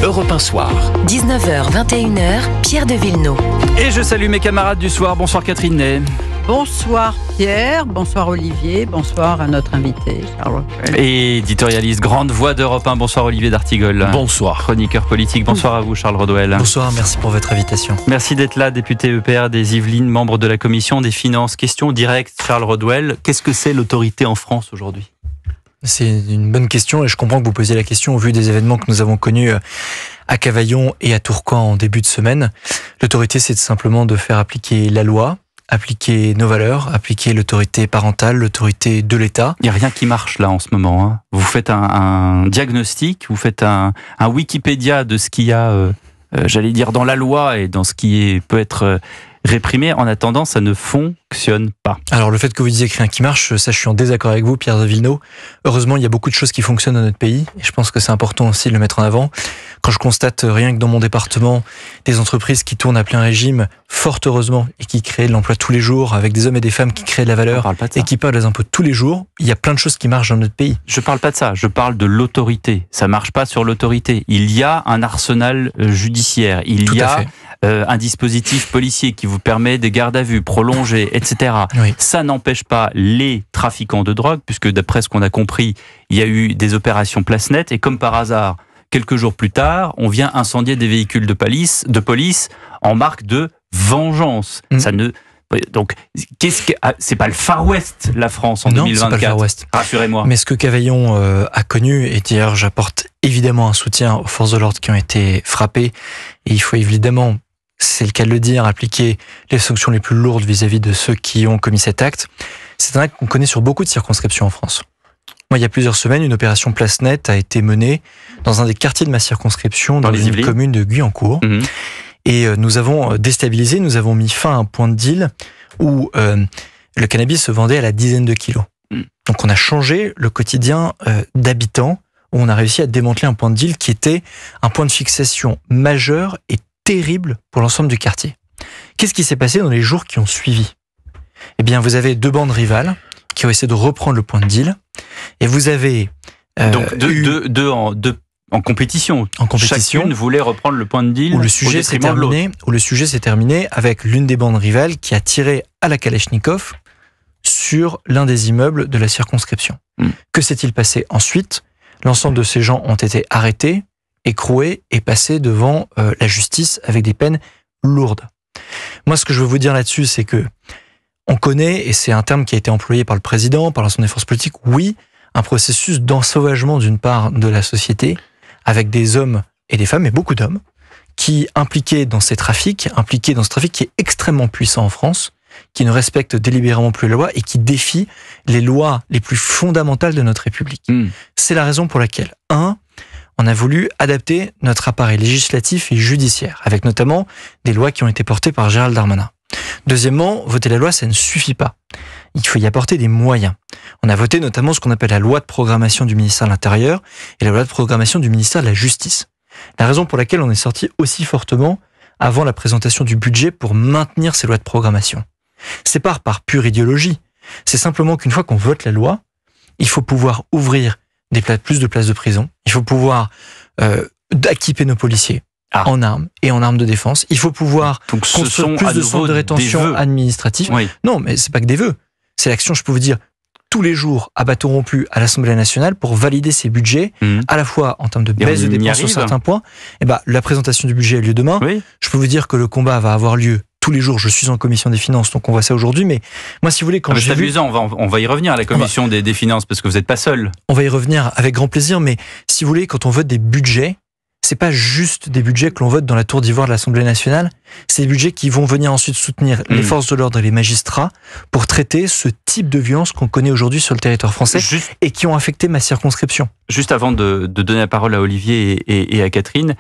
Europe 1 Soir. 19h, 21h, Pierre de Villeneuve. Et je salue mes camarades du soir. Bonsoir Catherine Ney. Bonsoir Pierre, bonsoir Olivier, bonsoir à notre invité Charles. Et éditorialiste, grande voix d'Europe 1. Bonsoir Olivier d'Artigol. Bonsoir. Chroniqueur politique. Bonsoir à vous Charles Rodwell. Bonsoir, merci pour votre invitation. Merci d'être là, député EPR des Yvelines, membre de la commission des finances. Question directe, Charles Rodwell. Qu'est-ce que c'est l'autorité en France aujourd'hui ? C'est une bonne question et je comprends que vous posiez la question au vu des événements que nous avons connus à Cavaillon et à Tourcoing en début de semaine. L'autorité, c'est simplement de faire appliquer la loi, appliquer nos valeurs, appliquer l'autorité parentale, l'autorité de l'État. Il n'y a rien qui marche là en ce moment. Hein. Vous faites un diagnostic, vous faites un Wikipédia de ce qu'il y a, j'allais dire, dans la loi et dans ce qui peut être réprimé. En attendant, ça ne fonctionne pas. Alors le fait que vous disiez que rien qui marche, ça je suis en désaccord avec vous, Pierre de Villeneuve. Heureusement, il y a beaucoup de choses qui fonctionnent dans notre pays et je pense que c'est important aussi de le mettre en avant. Quand je constate rien que dans mon département des entreprises qui tournent à plein régime, fort heureusement, et qui créent de l'emploi tous les jours, avec des hommes et des femmes qui créent de la valeur et qui payent des impôts tous les jours, il y a plein de choses qui marchent dans notre pays. Je parle pas de ça, je parle de l'autorité. Ça marche pas sur l'autorité. Il y a un arsenal judiciaire, il y a un dispositif policier qui vous permet des gardes à vue prolongées, etc. Oui. Ça n'empêche pas les trafiquants de drogue, puisque d'après ce qu'on a compris, il y a eu des opérations place nette, et comme par hasard, quelques jours plus tard, on vient incendier des véhicules de police en marque de vengeance. Ça ne... Donc, c'est pas le Far West, la France, en 2024. Non, c'est pas le Far West. Rassurez-moi. Mais ce que Cavaillon a connu, et d'ailleurs j'apporte évidemment un soutien aux forces de l'ordre qui ont été frappées, et il faut évidemment, c'est le cas de le dire, appliquer les sanctions les plus lourdes vis-à-vis de ceux qui ont commis cet acte. C'est un acte qu'on connaît sur beaucoup de circonscriptions en France. Moi, il y a plusieurs semaines, une opération place nette a été menée dans un des quartiers de ma circonscription, dans les communes de Guyancourt. Et nous avons déstabilisé, nous avons mis fin à un point de deal où le cannabis se vendait à la dizaine de kilos. Donc on a changé le quotidien d'habitants, où on a réussi à démanteler un point de deal qui était un point de fixation majeur et terrible pour l'ensemble du quartier. Qu'est-ce qui s'est passé dans les jours qui ont suivi ? Eh bien, vous avez deux bandes rivales qui ont essayé de reprendre le point de deal, et vous avez... Donc deux en compétition. En compétition. Chacune voulait reprendre le point de deal où le sujet s'est terminé avec l'une des bandes rivales qui a tiré à la Kalachnikov sur l'un des immeubles de la circonscription. Que s'est-il passé ensuite ? L'ensemble de ces gens ont été arrêtés, écroués et passés devant la justice avec des peines lourdes. Moi, ce que je veux vous dire là-dessus, c'est que on connaît, et c'est un terme qui a été employé par le président, par l'ensemble des forces politiques, oui, un processus d'ensauvagement d'une part de la société, avec des hommes et des femmes, et beaucoup d'hommes, qui impliqués dans ce trafic qui est extrêmement puissant en France, qui ne respecte délibérément plus la loi et qui défie les lois les plus fondamentales de notre République. C'est la raison pour laquelle, on a voulu adapter notre appareil législatif et judiciaire, avec notamment des lois qui ont été portées par Gérald Darmanin. Deuxièmement, voter la loi, ça ne suffit pas. Il faut y apporter des moyens. On a voté notamment ce qu'on appelle la loi de programmation du ministère de l'Intérieur et la loi de programmation du ministère de la Justice. La raison pour laquelle on est sorti aussi fortement avant la présentation du budget pour maintenir ces lois de programmation. C'est pas par pure idéologie. C'est simplement qu'une fois qu'on vote la loi, il faut pouvoir ouvrir plus de places de prison. Il faut pouvoir équiper nos policiers en armes et en armes de défense. Il faut pouvoir construire plus de centres de rétention administratifs. Oui. Non, mais c'est pas que des vœux. C'est l'action, je peux vous dire, tous les jours à bâton rompu à l'Assemblée nationale pour valider ces budgets, à la fois en termes de baisse de dépenses sur certains points. Et la présentation du budget a lieu demain. Oui. Je peux vous dire que le combat va avoir lieu tous les jours. Je suis en commission des finances, donc on voit ça aujourd'hui. Mais moi, si vous voulez, quand c'est amusant, on va y revenir à la commission des finances, parce que vous n'êtes pas seul. On va y revenir avec grand plaisir, mais si vous voulez, quand on vote des budgets, c'est pas juste des budgets que l'on vote dans la tour d'ivoire de l'Assemblée nationale, c'est des budgets qui vont venir ensuite soutenir les forces de l'ordre et les magistrats pour traiter ce type de violence qu'on connaît aujourd'hui sur le territoire français et qui ont affecté ma circonscription. Juste avant de donner la parole à Olivier et à Catherine,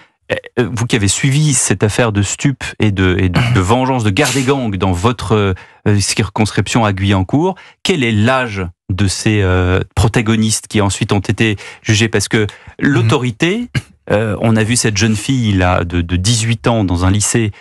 vous qui avez suivi cette affaire de stup et de vengeance, de guerre des gangs dans votre circonscription à Guyancourt, quel est l'âge de ces protagonistes qui ensuite ont été jugés ? Parce que l'autorité... on a vu cette jeune fille là de 18 ans dans un lycée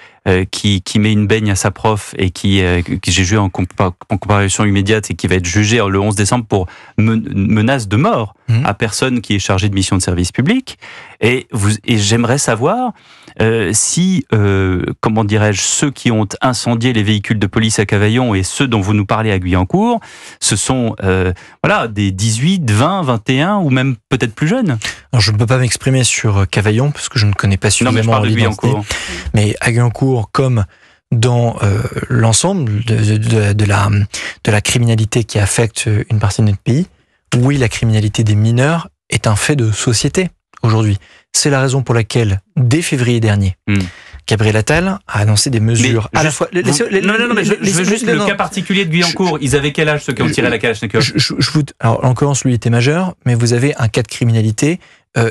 qui met une baigne à sa prof et qui j'ai jugé en comparution immédiate et qui va être jugé le 11 décembre pour menace de mort à personne qui est chargée de mission de service public. Et j'aimerais savoir si, comment dirais-je, ceux qui ont incendié les véhicules de police à Cavaillon et ceux dont vous nous parlez à Guyancourt, ce sont des 18, 20, 21 ou même peut-être plus jeunes. Alors, je ne peux pas m'exprimer sur Cavaillon parce que je ne connais pas suffisamment l'identité. Mais à Guyancourt, comme dans l'ensemble de la criminalité qui affecte une partie de notre pays, oui, la criminalité des mineurs est un fait de société aujourd'hui. C'est la raison pour laquelle, dès février dernier, Gabriel Attal a annoncé des mesures à la fois... je veux juste le cas particulier de Guyancourt. Ils avaient quel âge, ceux qui ont tiré la Kalachnikov? Alors, en l'occurrence, lui était majeur, mais vous avez un cas de criminalité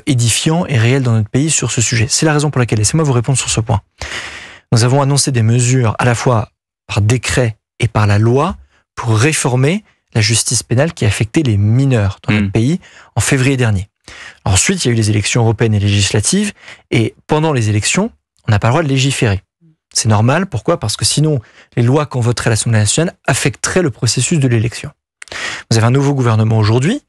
édifiant et réel dans notre pays sur ce sujet. C'est la raison pour laquelle, laissez-moi vous répondre sur ce point. Nous avons annoncé des mesures à la fois par décret et par la loi pour réformer la justice pénale qui affectait les mineurs dans notre pays en février dernier. Ensuite, il y a eu les élections européennes et législatives, et pendant les élections, on n'a pas le droit de légiférer. C'est normal, pourquoi ? Parce que sinon, les lois qu'on voterait à l'Assemblée nationale affecteraient le processus de l'élection. Vous avez un nouveau gouvernement aujourd'hui,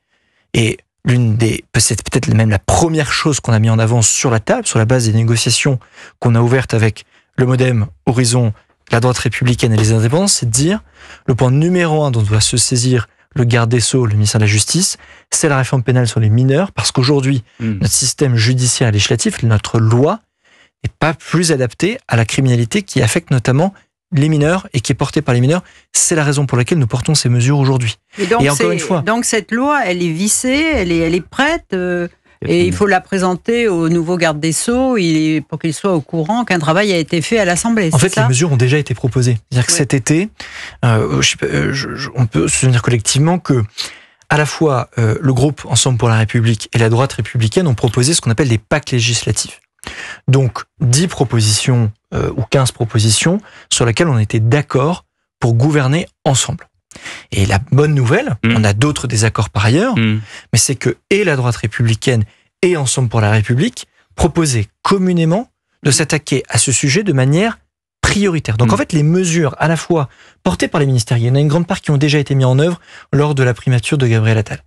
et c'est peut-être même la première chose qu'on a mis en avant sur la table, sur la base des négociations qu'on a ouvertes avec le MoDem, Horizon, la droite républicaine et les indépendants, c'est de dire le point numéro 1 dont doit se saisir le garde des Sceaux, le ministère de la Justice, c'est la réforme pénale sur les mineurs, parce qu'aujourd'hui, notre système judiciaire et législatif, notre loi, n'est pas plus adapté à la criminalité qui affecte notamment les mineurs et qui est portée par les mineurs. C'est la raison pour laquelle nous portons ces mesures aujourd'hui. Et encore une fois, donc cette loi, elle est vissée, elle est prête, et il faut la présenter au nouveau garde des Sceaux pour qu'il soit au courant qu'un travail a été fait à l'Assemblée. En fait, les mesures ont déjà été proposées. C'est-à-dire que cet été, on peut se souvenir collectivement que à la fois le groupe Ensemble pour la République et la droite républicaine ont proposé ce qu'on appelle des pactes législatifs. Donc 10 propositions ou 15 propositions sur lesquelles on était d'accord pour gouverner ensemble. Et la bonne nouvelle, on a d'autres désaccords par ailleurs, mais c'est que et la droite républicaine et Ensemble pour la République proposaient communément de s'attaquer à ce sujet de manière prioritaire. Donc en fait, les mesures à la fois portées par les ministères, il y en a une grande part qui ont déjà été mises en œuvre lors de la primature de Gabriel Attal,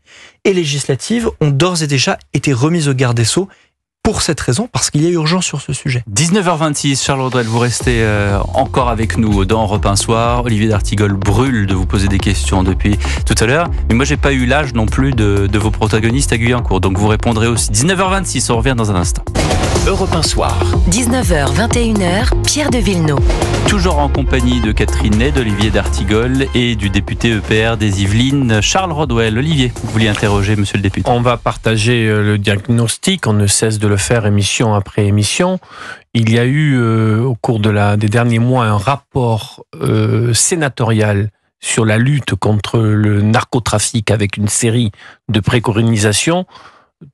et législatives ont d'ores et déjà été remises au garde des Sceaux pour cette raison, parce qu'il y a urgence sur ce sujet. 19h26, Charles Rodrel, vous restez encore avec nous dans Europe 1 Soir. Olivier d'Artigol brûle de vous poser des questions depuis tout à l'heure. Mais moi, j'ai pas eu l'âge non plus de vos protagonistes à Guyancourt. Donc vous répondrez aussi. 19h26, on revient dans un instant. Europe 1 Soir. 19h, 21h, Pierre de Villeneuve. Toujours en compagnie de Catherine Ney, d'Olivier d'Artigol et du député EPR des Yvelines, Charles Rodwell. Olivier, vous vouliez interroger monsieur le député. On va partager le diagnostic, on ne cesse de le faire émission après émission. Il y a eu au cours des derniers mois un rapport sénatorial sur la lutte contre le narcotrafic avec une série de préconisations.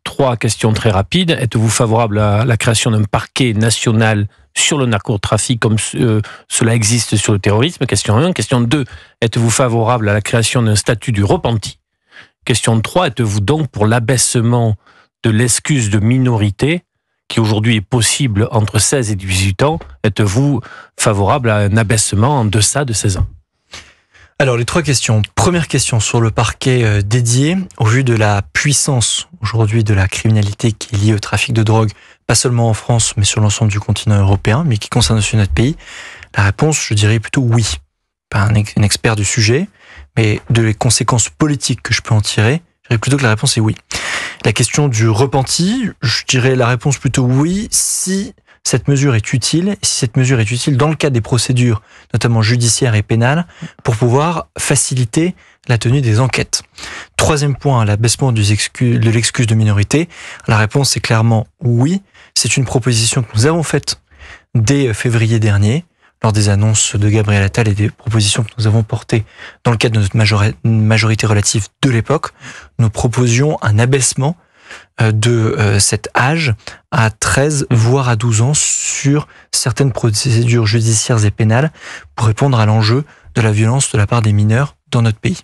3 questions très rapides. Êtes-vous favorable à la création d'un parquet national sur le narcotrafic comme cela existe sur le terrorisme? Question 1. Question 2. Êtes-vous favorable à la création d'un statut du repenti? Question 3. Êtes-vous donc pour l'abaissement de l'excuse de minorité qui aujourd'hui est possible entre 16 et 18 ans? Êtes-vous favorable à un abaissement en deçà de 16 ans? Alors, les 3 questions. Première question sur le parquet dédié. Au vu de la puissance aujourd'hui de la criminalité qui est liée au trafic de drogue, pas seulement en France, mais sur l'ensemble du continent européen, mais qui concerne aussi notre pays, la réponse, je dirais plutôt oui. Pas un expert du sujet, mais de les conséquences politiques que je peux en tirer, je dirais plutôt que la réponse est oui. La question du repenti, je dirais la réponse plutôt oui, si cette mesure est utile, si cette mesure est utile dans le cadre des procédures, notamment judiciaires et pénales, pour pouvoir faciliter la tenue des enquêtes. 3e point, l'abaissement de l'excuse de minorité. La réponse est clairement oui. C'est une proposition que nous avons faite dès février dernier, lors des annonces de Gabriel Attal et des propositions que nous avons portées dans le cadre de notre majorité relative de l'époque. Nous proposions un abaissement de cet âge à 13 voire à 12 ans sur certaines procédures judiciaires et pénales pour répondre à l'enjeu de la violence de la part des mineurs dans notre pays.